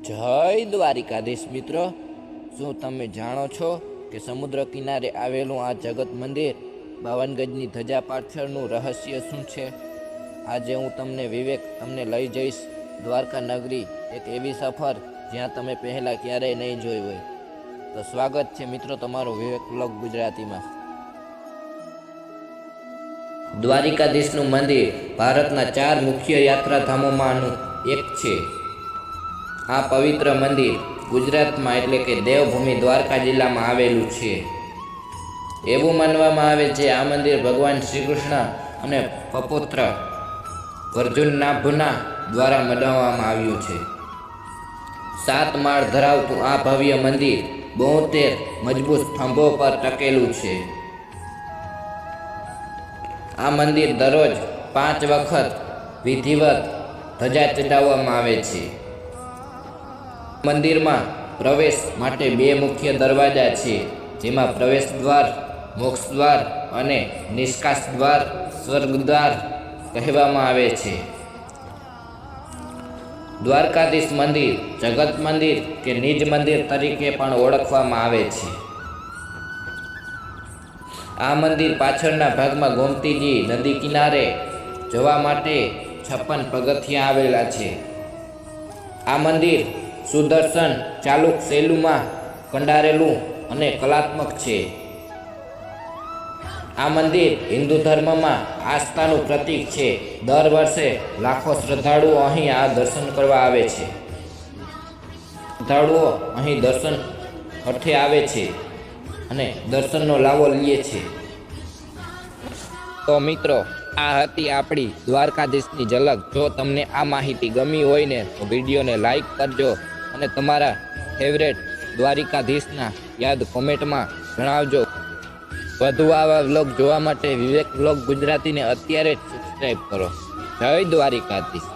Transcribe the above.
જય દ્વારિકાધીશ મિત્રો, શું તમે જાણો છો કે સમુદ્ર કિનારે આવેલું આ જગત મંદિર 52 ગજની ધજા પાછળનું રહસ્ય શું છે? આજે હું તમને લઈ જઈશ દ્વારકા નગરી, એક એવી સફર જ્યાં તમે પહેલાં ક્યારેય નહીં જોઈ હોય. તો સ્વાગત છે મિત્રો તમારું વિવેક વ્લોગ ગુજરાતીમાં. દ્વારિકાધીશનું મંદિર ભારતના 4 મુખ્ય યાત્રાધામોમાંનું એક છે. આ પવિત્ર મંદિર ગુજરાતમાં એટલે કે દેવભૂમિ દ્વારકા જિલ્લામાં આવેલું છે. એવું માનવામાં આવે છે આ મંદિર ભગવાન શ્રી કૃષ્ણ અને પપુત્ર અર્જુનનાભના દ્વારા બનાવવામાં આવ્યું છે. 7 માળ ધરાવતું આ ભવ્ય મંદિર 72 મજબૂત સ્તંભો પર ટકેલું છે. આ મંદિર દરરોજ 5 વખત વિધિવત ધજા ચડાવવામાં આવે છે. મંદિરમાં પ્રવેશ માટે 2 મુખ્ય દરવાજા છે, જેમાં પ્રવેશ દ્વાર મોક્ષ દ્વાર અને નિષ્કાસ દ્વાર સ્વર્ગદ્વાર કહેવામાં આવે છે. દ્વારકાધીશ મંદિર જગત મંદિર કે નિજ મંદિર તરીકે પણ ઓળખવામાં આવે છે. આ મંદિર પાછળના ભાગમાં ગોમતીજી નદી કિનારે જવા માટે 56 પગથિયાં આવેલા છે. આ મંદિર સુદર્શન ચાલુક શૈલીમાં કંડારેલું અને કલાત્મક છે. આ મંદિર હિન્દુ ધર્મમાં આસ્થાનું પ્રતીક છે. દર વર્ષે લાખો શ્રદ્ધાળુઓ અહીં આ દર્શન કરવા આવે છે. શ્રદ્ધાળુઓ અહીં દર્શન અર્થે આવે છે અને દર્શનનો લાવો લે છે. તો મિત્રો, આ હતી આપણી દ્વારકાધીશની ઝલક. જો તમને આ માહિતી ગમી હોય ને તો વિડીયોને લાઈક કરજો અને તમારા ફેવરેટ દ્વારિકાધીશના યાદ કોમેન્ટમાં જણાવજો. વધુ આવા વ્લોગ જોવા માટે વિવેક વ્લોગ ગુજરાતીને અત્યારે જ સબસ્ક્રાઈબ કરો. જય દ્વારિકાધીશ.